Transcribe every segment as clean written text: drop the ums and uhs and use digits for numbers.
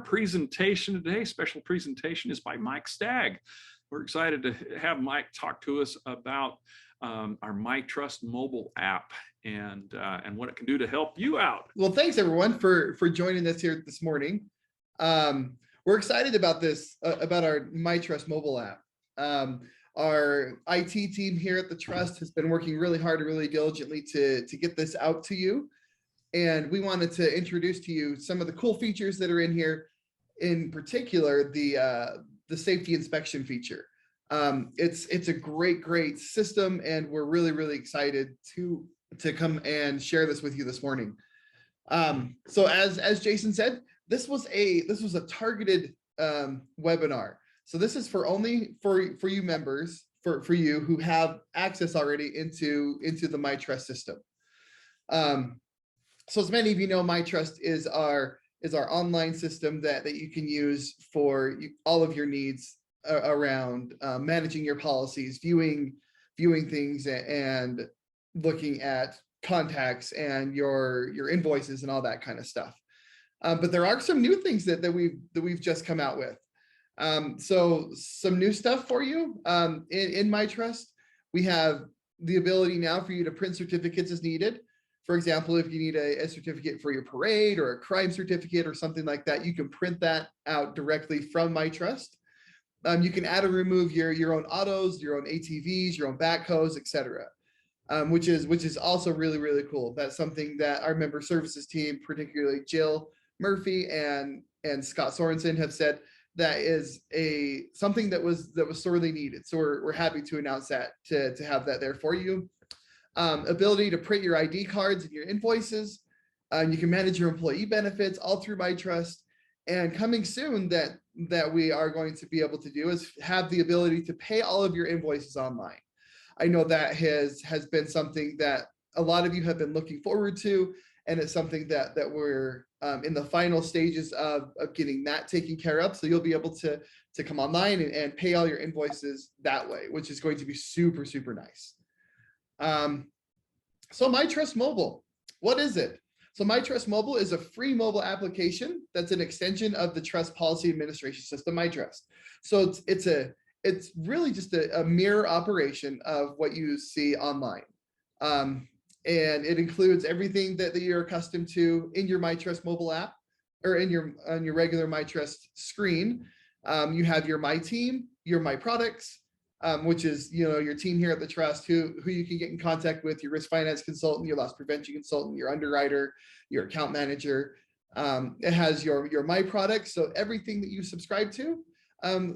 presentation today, special presentation, is by Mike Stagg. We're excited to have Mike talk to us about our myTRUST mobile app and what it can do to help you out. Well, thanks everyone for joining us here this morning. We're excited about this, about our myTRUST mobile app. Our IT team here at the Trust has been working really hard and really diligently to get this out to you. And we wanted to introduce to you some of the cool features that are in here, in particular, the safety inspection feature. It's a great system, and we're really excited to come and share this with you this morning. So as Jason said, this was a targeted webinar. So this is only for you members, for you who have access already into the myTRUST system. So as many of you know, myTRUST is our online system that you can use for all of your needs around managing your policies, viewing things, and looking at contacts and your invoices and all that kind of stuff. But there are some new things that we've just come out with. So some new stuff for you in myTRUST. We have the ability now for you to print certificates as needed. For example, if you need a certificate for your parade or a crime certificate or something like that, you can print that out directly from myTRUST. You can add or remove your own autos, your own ATVs, your own backhoes, etc. Which is also really cool. That's something that our member services team, particularly Jill Murphy and Scott Sorensen, have said that is something that was sorely needed. So we're happy to announce that, to have that there for you. Ability to print your ID cards and your invoices. You can manage your employee benefits all through myTRUST. And coming soon, that we are going to be able to do is have the ability to pay all of your invoices online. I know that has been something that a lot of you have been looking forward to, and it's something that we're in the final stages of getting that taken care of. So you'll be able to come online and pay all your invoices that way, which is going to be super nice. So myTRUST Mobile, what is it? So myTRUST Mobile is a free mobile application that's an extension of the Trust Policy Administration System, myTRUST. So it's really just a mirror operation of what you see online. And it includes everything that you're accustomed to in your myTRUST mobile app, or on your regular myTRUST screen. You have your My Team, your My Products, which is your team here at the Trust, who you can get in contact with, your risk finance consultant, your loss prevention consultant, your underwriter, your account manager. It has your My Products, so everything that you subscribe to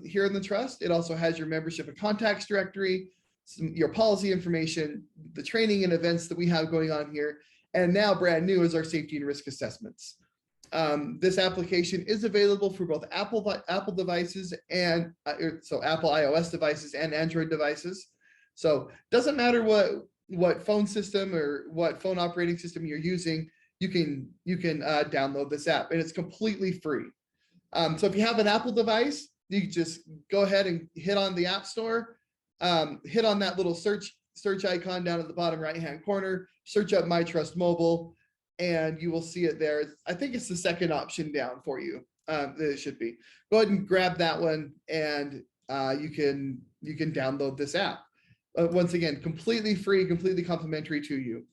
here in the Trust. It also has your membership and contacts directory, your policy information, the training and events that we have going on here, and now brand new is our safety and risk assessments. This application is available for both Apple devices and so Apple iOS devices and Android devices. So doesn't matter what phone system or what phone operating system you're using, you can download this app, and it's completely free. So if you have an Apple device, you can just go ahead and hit on the App Store, hit on that little search icon down at the bottom right-hand corner, search up myTRUST Mobile, and you will see it there. I think it's the second option down for you. It should be. Go ahead and grab that one, and you can download this app. Once again, completely free, completely complimentary to you.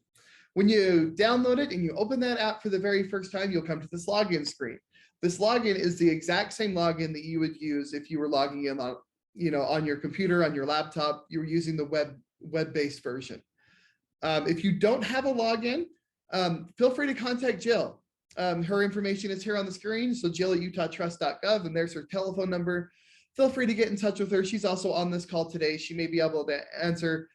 When you download it and you open that app for the very first time, you'll come to this login screen. This login is the exact same login that you would use if you were logging in on, on your computer, on your laptop. You were using the web-based version. If you don't have a login, feel free to contact Jill. Her information is here on the screen. So jill@utahtrust.gov, and there's her telephone number. Feel free to get in touch with her. She's also on this call today. She may be able to answer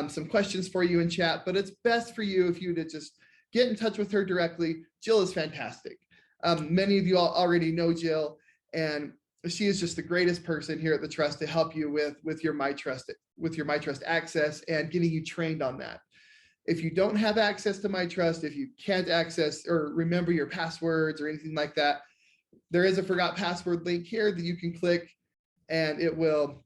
some questions for you in chat, but it's best for you if you to just get in touch with her directly. Jill is fantastic. Many of you already know Jill, and she is just the greatest person here at the Trust to help you with your myTRUST access and getting you trained on that. If you don't have access to myTRUST, if you can't access or remember your passwords or anything like that, there is a forgot password link here that you can click, and it will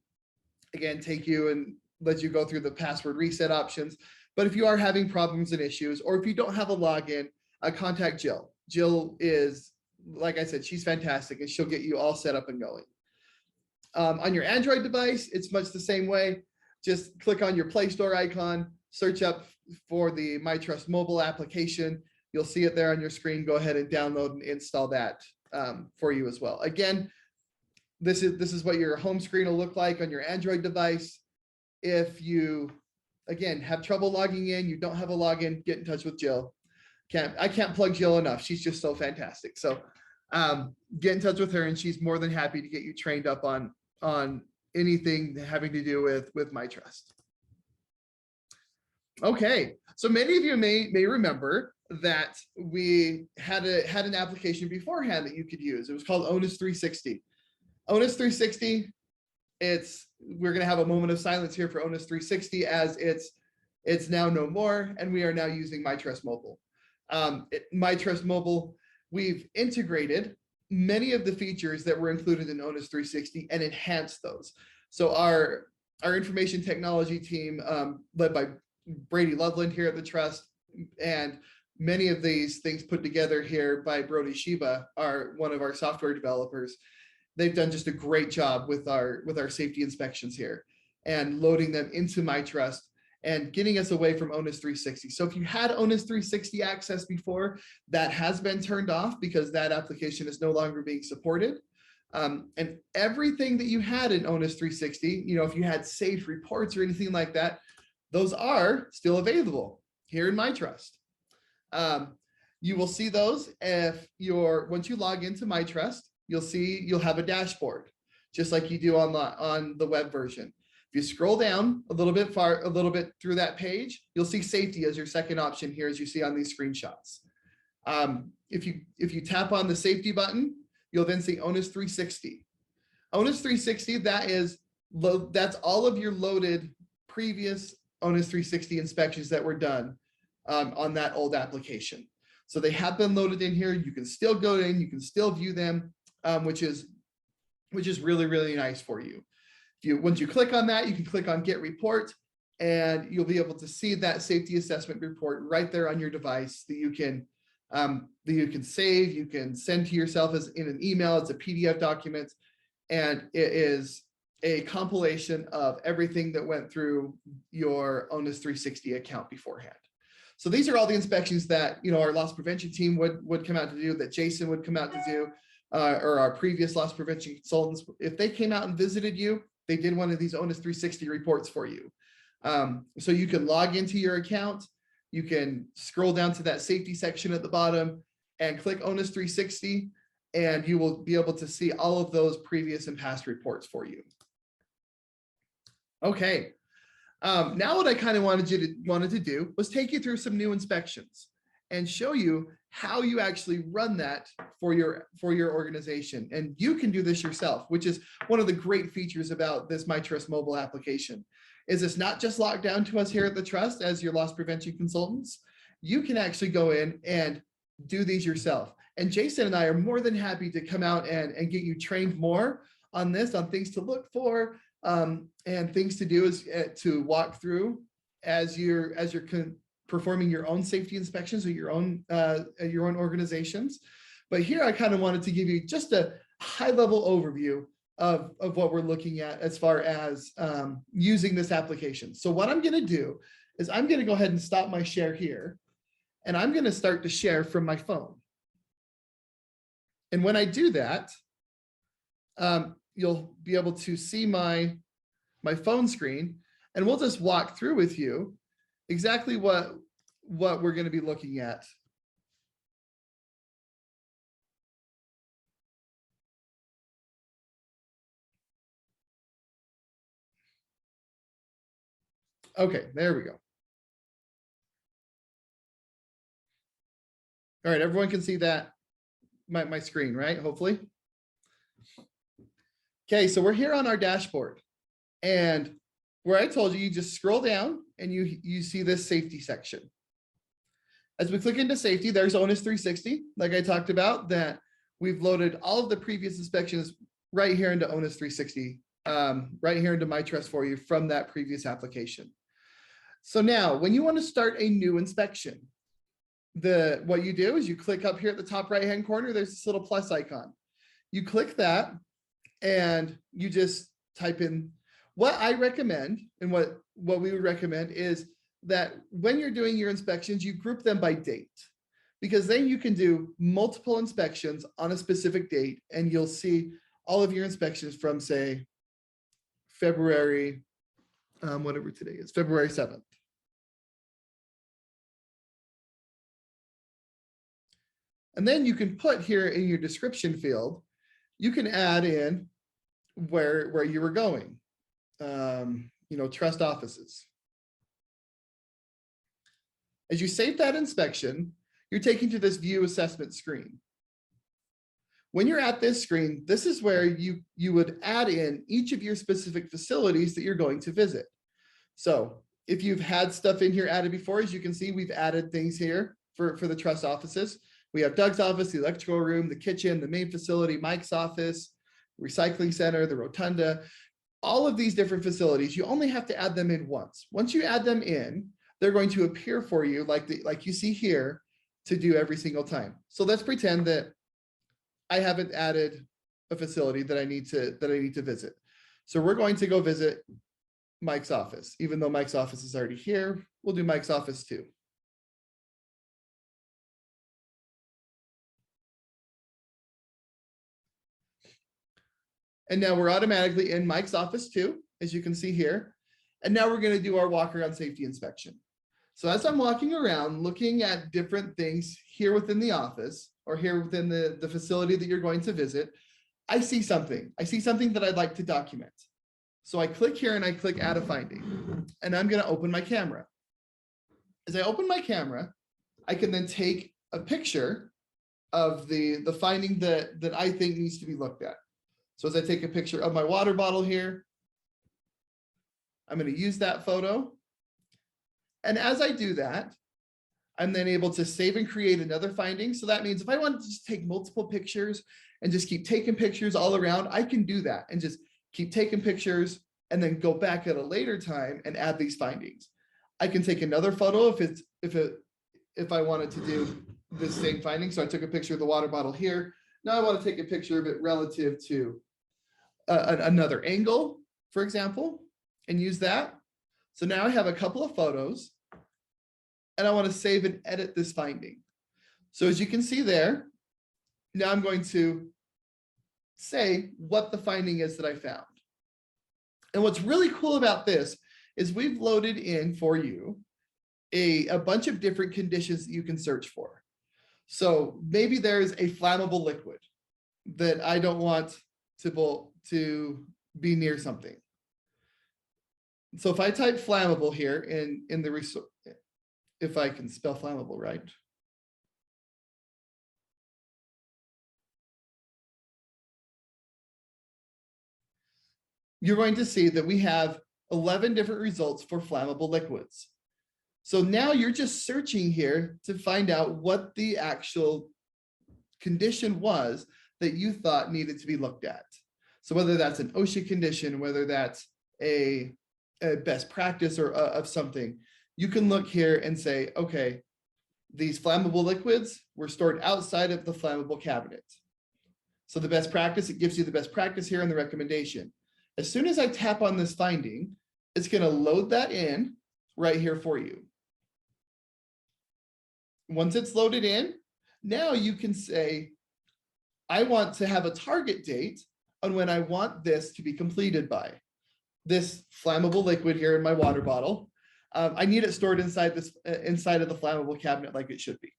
again take you and let you go through the password reset options. But if you are having problems and issues, or if you don't have a login, contact Jill. Jill is like I said, she's fantastic and she'll get you all set up and going. On your Android device, it's much the same way. Just click on your Play Store icon, search up for the myTRUST mobile application. You'll see it there on your screen. Go ahead and download and install that for you as well. Again, this is what your home screen will look like on your Android device. If you, again, have trouble logging in, you don't have a login, get in touch with Jill. I can't plug Jill enough. She's just so fantastic. So get in touch with her and she's more than happy to get you trained up on anything having to do with myTRUST. Okay, so many of you may remember that we had an application beforehand that you could use. It was called Onus 360. Onus 360, we're going to have a moment of silence here for Onus 360 as it's now no more, and we are now using myTRUST Mobile. myTRUST Mobile, we've integrated many of the features that were included in Onus 360 and enhanced those. So our information technology team, led by Brady Loveland here at the Trust, and many of these things put together here by Brody Shiba, one of our software developers. They've done just a great job with our safety inspections here and loading them into myTRUST and getting us away from Onus 360. So if you had Onus 360 access before, that has been turned off because that application is no longer being supported. And everything that you had in Onus 360, if you had saved reports or anything like that, those are still available here in myTRUST. You will see those once you log into myTRUST, you'll have a dashboard, just like you do on the web version. If you scroll down a little bit through that page, you'll see safety as your second option here, as you see on these screenshots. If you tap on the safety button, you'll then see Onus 360. Onus 360, that's all of your loaded previous Onus 360 inspections that were done on that old application. So they have been loaded in here. You can still go in, you can still view them, which is really, really nice for you. Once you click on that, you can click on Get Report, and you'll be able to see that safety assessment report right there on your device that you can save, you can send to yourself as in an email. It's a PDF document, and it is a compilation of everything that went through your Onus 360 account beforehand. So these are all the inspections that our loss prevention team would come out to do, that Jason would come out to do, or our previous loss prevention consultants. If they came out and visited you, they did one of these Onus 360 reports for you. So you can log into your account, you can scroll down to that safety section at the bottom and click Onus 360, and you will be able to see all of those previous and past reports for you. Okay, now what I kind of wanted to do was take you through some new inspections and show you how you actually run that for your organization. And you can do this yourself, which is one of the great features about this myTRUST mobile application. Is it's not just locked down to us here at the Trust as your loss prevention consultants. You can actually go in and do these yourself. And Jason and I are more than happy to come out and get you trained more on this, on things to look for, and things to do to walk through as you're performing your own safety inspections or your own organizations. But here I kind of wanted to give you just a high-level overview of what we're looking at as far as using this application. So what I'm going to do is I'm going to go ahead and stop my share here, and I'm going to start to share from my phone. And when I do that, you'll be able to see my phone screen, and we'll just walk through with you exactly what we're going to be looking at. Okay, there we go. All right, everyone can see that, my screen, right? Hopefully. Okay, so we're here on our dashboard, and where I told you, you just scroll down and you see this safety section. As we click into safety, there's Onus 360, like I talked about, that we've loaded all of the previous inspections right here into Onus 360, right here into myTRUST for you from that previous application. So now, when you want to start a new inspection, what you do is you click up here at the top right-hand corner, there's this little plus icon. You click that and you just type in what I recommend, and what we would recommend is that when you're doing your inspections, you group them by date, because then you can do multiple inspections on a specific date and you'll see all of your inspections from, say, February, whatever today is, February 7th. And then you can put here in your description field, you can add in where you were going, trust offices. As you save that inspection, you're taken to this view assessment screen. When you're at this screen, this is where you would add in each of your specific facilities that you're going to visit. So if you've had stuff in here added before, as you can see, we've added things here for the trust offices. We have Doug's office, the electrical room, the kitchen, the main facility, Mike's office, recycling center, the rotunda, all of these different facilities. You only have to add them in once. Once you add them in, they're going to appear for you like you see here to do every single time. So let's pretend that I haven't added a facility that I need to visit. So we're going to go visit Mike's office. Even though Mike's office is already here, we'll do Mike's office too. And now we're automatically in Mike's office too, as you can see here. And now we're going to do our walk around safety inspection. So as I'm walking around, looking at different things here within the office or here within the facility that you're going to visit, I see something. I see something that I'd like to document. So I click here and I click add a finding, and I'm going to open my camera. As I open my camera, I can then take a picture of the finding that I think needs to be looked at. So as I take a picture of my water bottle here, I'm going to use that photo. And as I do that, I'm then able to save and create another finding. So that means if I want to just take multiple pictures and just keep taking pictures all around, I can do that and just keep taking pictures and then go back at a later time and add these findings. I can take another photo if I wanted to do the same finding. So I took a picture of the water bottle here. Now I want to take a picture of it relative to another angle, for example, and use that. So now I have a couple of photos and I want to save and edit this finding. So as you can see there, now I'm going to say what the finding is that I found. And what's really cool about this is we've loaded in for you a bunch of different conditions that you can search for. So maybe there's a flammable liquid that I don't want to be near something. So if I type flammable here in the resource, if I can spell flammable right. You're going to see that we have 11 different results for flammable liquids. So now you're just searching here to find out what the actual condition was that you thought needed to be looked at. So whether that's an OSHA condition, whether that's a best practice or of something, you can look here and say, okay, these flammable liquids were stored outside of the flammable cabinet. So the best practice, it gives you the best practice here in the recommendation. As soon as I tap on this finding, it's going to load that in right here for you. Once it's loaded in, now you can say, I want to have a target date on when I want this to be completed by. This flammable liquid here in my water bottle, I need it stored inside of the flammable cabinet like it should be.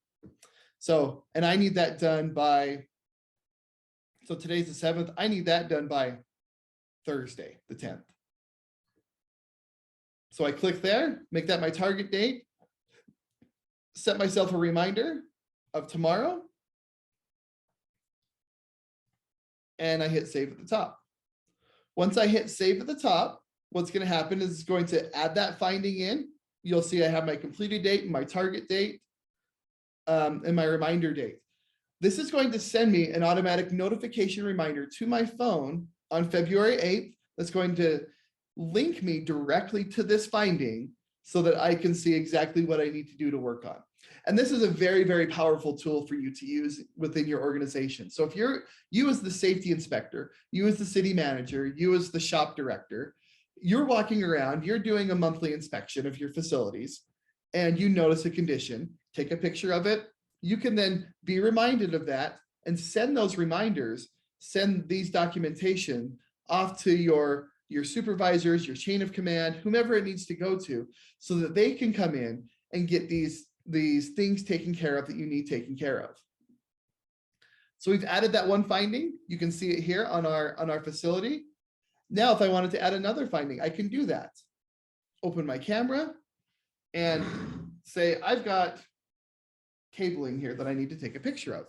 So, and I need that done by, so today's the 7th, I need that done by Thursday, the 10th. So I click there, make that my target date, set myself a reminder of tomorrow, and I hit save at the top. Once I hit save at the top, what's going to happen is it's going to add that finding in. You'll see I have my completed date and my target date and my reminder date. This is going to send me an automatic notification reminder to my phone on February 8th. That's going to link me directly to this finding so that I can see exactly what I need to do to work on. And this is a very, very powerful tool for you to use within your organization. So if you as the safety inspector, you as the city manager, you as the shop director, you're walking around, you're doing a monthly inspection of your facilities, and you notice a condition, take a picture of it. You can then be reminded of that and send those reminders, send these documentation off to your supervisors, your chain of command, whomever it needs to go to, so that they can come in and get these things taken care of that you need taken care of. So we've added that one finding. You can see it here on our facility. Now, if I wanted to add another finding, I can do that. Open my camera and say, I've got cabling here that I need to take a picture of.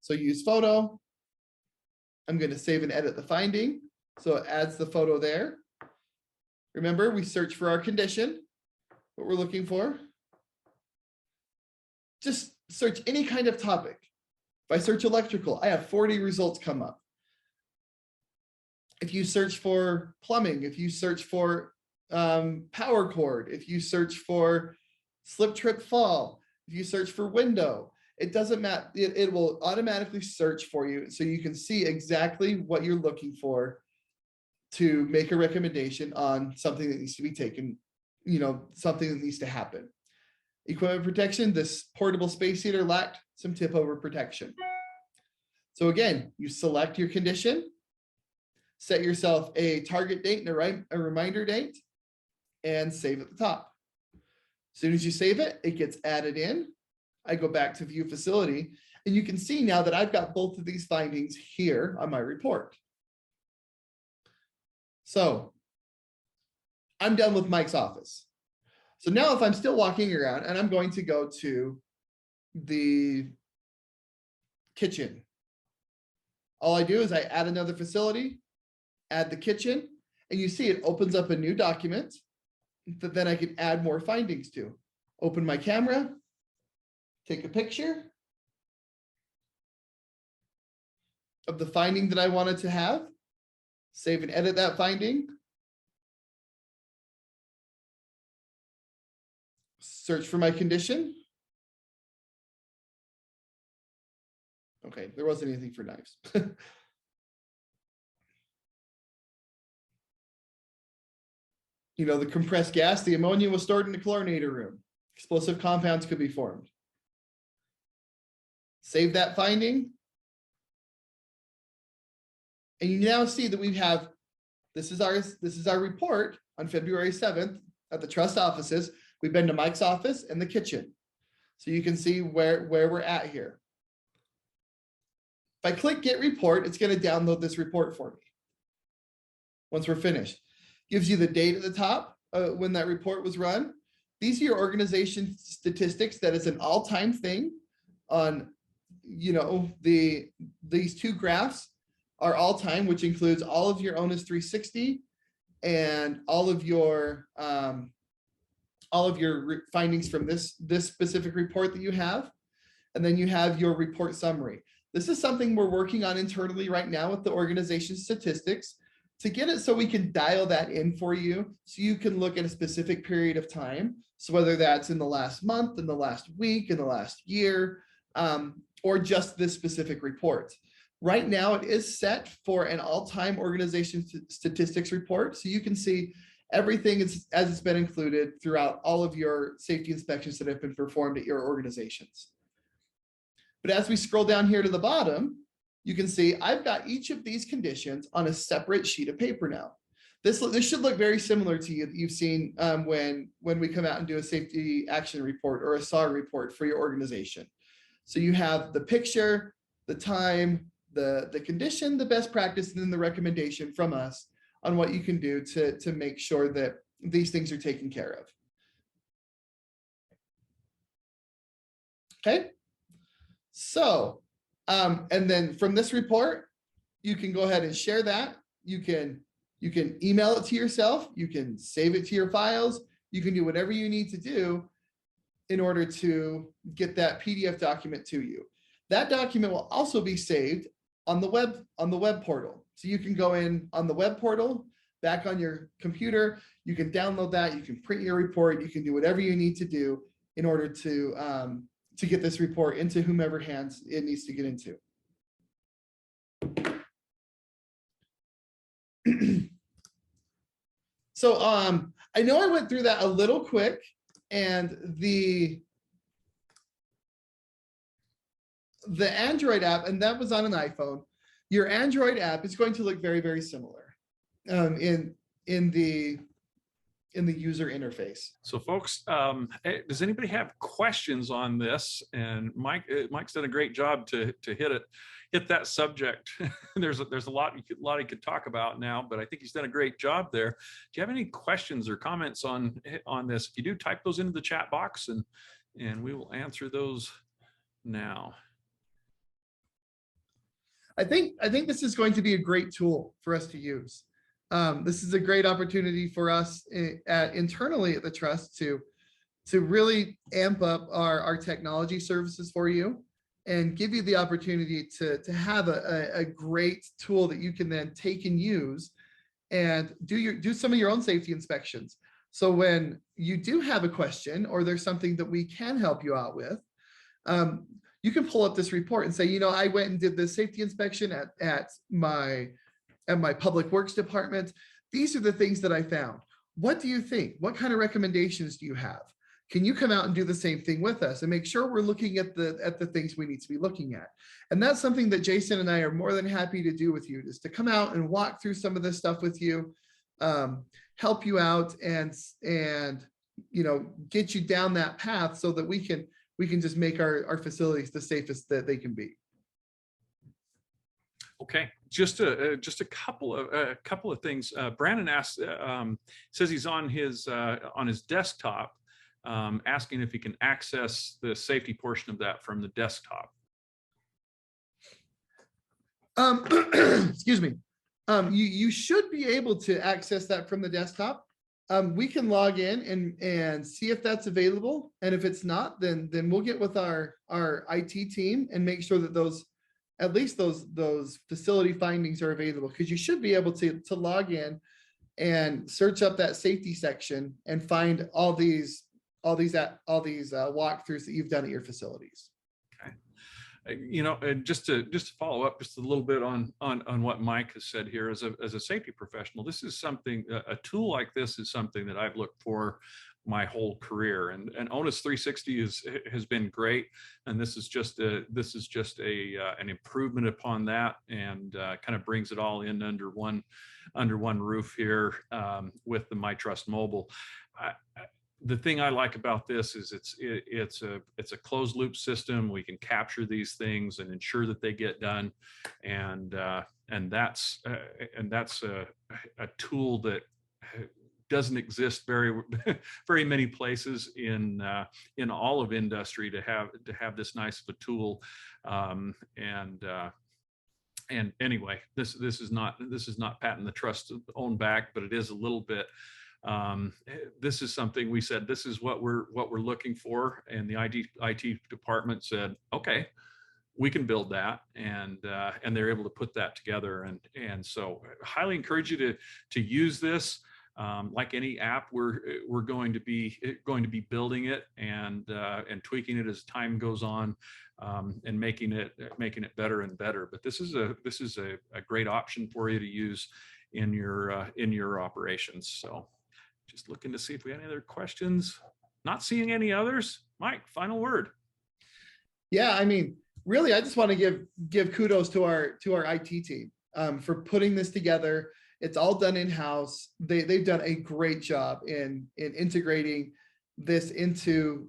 So use photo. I'm going to save and edit the finding. So it adds the photo there. Remember, we search for our condition, what we're looking for. Just search any kind of topic. If I search electrical, I have 40 results come up. If you search for plumbing, if you search for power cord, if you search for slip, trip, fall, if you search for window, it doesn't matter. It will automatically search for you so you can see exactly what you're looking for to make a recommendation on something that needs to be taken, something that needs to happen. Equipment protection, this portable space heater lacked some tip over protection. So again, you select your condition, set yourself a target date and a reminder date, and save at the top. As soon as you save it, it gets added in. I go back to view facility, and you can see now that I've got both of these findings here on my report. So I'm done with Mike's office. So now if I'm still walking around and I'm going to go to the kitchen, all I do is I add another facility, add the kitchen, and you see it opens up a new document that then I can add more findings to. Open my camera, take a picture of the finding that I wanted to have, save and edit that finding, search for my condition. Okay, there wasn't anything for knives. The compressed gas, the ammonia was stored in the chlorinator room. Explosive compounds could be formed. Save that finding. And you now see that we have, this is our report on February 7th at the trust offices. We've been to Mike's office and the kitchen. So you can see where we're at here. If I click get report, it's going to download this report for me. Once we're finished, gives you the date at the top when that report was run. These are your organization statistics. That is an all-time thing on, these two graphs are all-time, which includes all of your ONUS 360 and all of your findings from this specific report that you have. And then you have your report summary. This is something we're working on internally right now with the organization statistics to get it so we can dial that in for you so you can look at a specific period of time. So whether that's in the last month, in the last week, in the last year, or just this specific report. Right now, it is set for an all-time organization statistics report. So you can see everything as it's been included throughout all of your safety inspections that have been performed at your organizations. But as we scroll down here to the bottom, you can see I've got each of these conditions on a separate sheet of paper now. This should look very similar to you that you've seen when we come out and do a safety action report or a SAR report for your organization. So you have the picture, the time, the condition, the best practice, and then the recommendation from us on what you can do to make sure that these things are taken care of. Okay. So, and then from this report, you can go ahead and share that. You can email it to yourself. You can save it to your files. You can do whatever you need to do in order to get that PDF document to you. That document will also be saved on the web portal. So you can go in on the web portal, back on your computer. You can download that. You can print your report. You can do whatever you need to do in order to get this report into whomever hands it needs to get into. So I know I went through that a little quick, and the Android app, and that was on an iPhone. Your Android app is going to look very, very similar in the user interface. So folks, does anybody have questions on this? And Mike's done a great job to hit that subject. there's a lot he could talk about now, but I think he's done a great job there. Do you have any questions or comments on this? If you do, type those into the chat box, and we will answer those now. I think this is going to be a great tool for us to use. This is a great opportunity for us internally at the Trust to really amp up our technology services for you and give you the opportunity to have a great tool that you can then take and use and do some of your own safety inspections. So when you do have a question or there's something that we can help you out with, you can pull up this report and say, you know, I went and did this safety inspection at my public works department. These are the things that I found. What do you think? What kind of recommendations do you have? Can you come out and do the same thing with us and make sure we're looking at the things we need to be looking at? And that's something that Jason and I are more than happy to do with you, is to come out and walk through some of this stuff with you, help you out, and you know, get you down that path so that we can just make our facilities the safest that they can be. Okay, just a couple of things. Brandon asked, says he's on his desktop, asking if he can access the safety portion of that from the desktop. Excuse me. You should be able to access that from the desktop. We can log in and see if that's available, and if it's not, then we'll get with our IT team and make sure that at least those facility findings are available, because you should be able to log in and search up that safety section and find all these walkthroughs that you've done at your facilities. Okay, you know, and just to follow up just a little bit on what Mike has said here, as a safety professional, this is something, a tool like this is something that I've looked for my whole career, and Onus 360 has been great, and this is just an improvement upon that, and kind of brings it all in under one roof here with the myTRUST Mobile. The thing I like about this is it's a closed loop system. We can capture these things and ensure that they get done, and that's a tool that doesn't exist very many places in all of industry to have this nice of a tool. And anyway, this is not patting the Trust's own back, but it is a little bit. This is something we said, this is what we're looking for, and the IT department said, okay, we can build that, and they're able to put that together, and so I highly encourage you to use this. Like any app, we're going to be building it and tweaking it as time goes on, and making it better and better. But this is a great option for you to use in your operations. So just looking to see if we have any other questions. Not seeing any others. Mike, final word. Yeah, I mean, really, I just want to give kudos to our IT team for putting this together. It's all done in-house. They've done a great job in integrating this into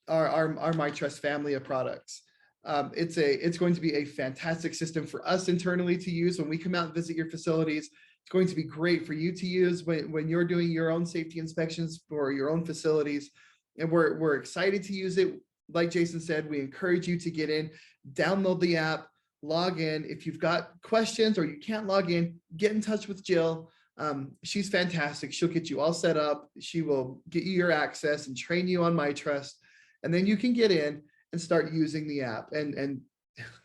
our myTRUST family of products. It's going to be a fantastic system for us internally to use when we come out and visit your facilities. It's going to be great for you to use when you're doing your own safety inspections for your own facilities. And we're excited to use it. Like Jason said, we encourage you to get in, download the app, log in. If you've got questions or you can't log in, get in touch with Jill. She's fantastic. She'll get you all set up. She will get you your access and train you on myTRUST. And then you can get in and start using the app and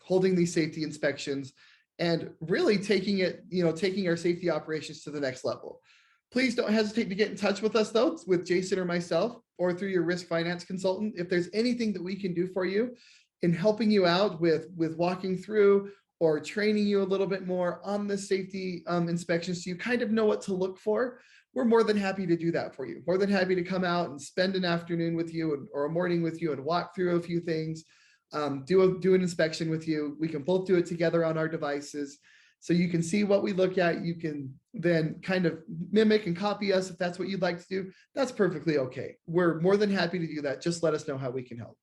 holding these safety inspections and really taking it, taking our safety operations to the next level. Please don't hesitate to get in touch with us, though, with Jason or myself, or through your risk finance consultant. If there's anything that we can do for you in helping you out with walking through or training you a little bit more on the safety inspections, so you kind of know what to look for, we're more than happy to do that for you. More than happy to come out and spend an afternoon with you or a morning with you and walk through a few things, do an inspection with you. We can both do it together on our devices. So you can see what we look at. You can then kind of mimic and copy us if that's what you'd like to do. That's perfectly okay. We're more than happy to do that. Just let us know how we can help.